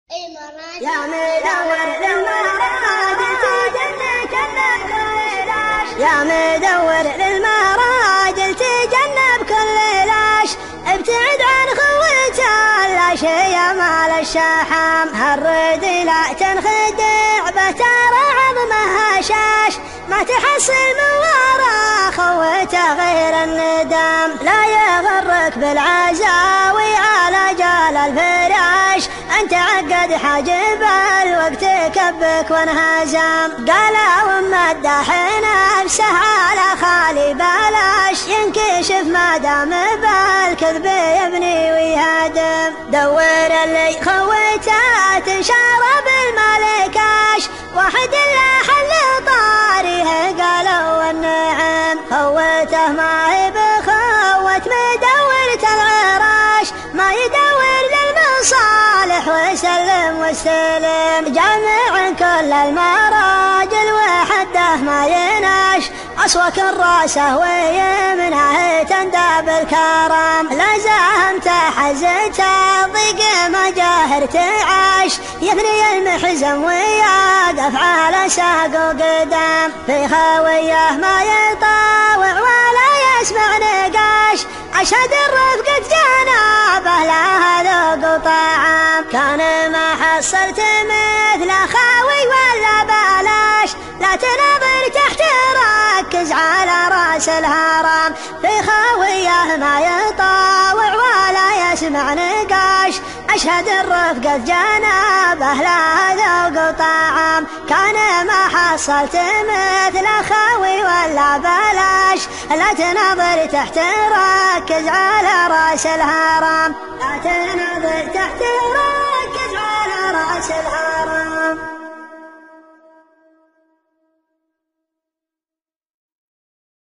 يا مدور للمراجل تجنب كل لاش، يا مدور للمراجل تجنب كل لاش، ابتعد عن خوته لا شي مال الشحام، هالرد لا تنخدع به ترى عظمه هشاش، ما تحصل من ورا خوته غير الندم، لا يغرك بالعزاوي على جال الفراش، انت عقد حاجب الوقت كبك وانهزم، قالوا مدح نفسه على خالي بلاش، ينكشف ما دام بالكذب يبني ويهدم، دور اللي خوته تنشر بالملكاش، واحد لا حل طاريه قالوا النعم، خوته ما هي بخوت مدورة العراش، ما يدور للمصالح وسلم واستلم، جامع كل المراجل وحده ما يناش، أصوك راسه ويمنه تندى بالكرم، لزمت حزته ضيق مجاهر تعاش، يثني المحزم ويقف على ساق وقدم، في خويه ما يطاوع ولا يسمع نقاش، أشهد الرفقة جنابه لها ذوق وطعام، كان ما حصلت مثل خاوي ولا بلاش، لا تنظر تحت ركز على راس الهرم، في خويه ما يطاوع ولا يسمع نقاش، أشهد الرفقة جنابه لها ذوق وطعام، كان ما حصلت مثل خاوي ولا بلاش، لا تنظر تحت ركز على راس الهرم، لا تنظر تحت ركز على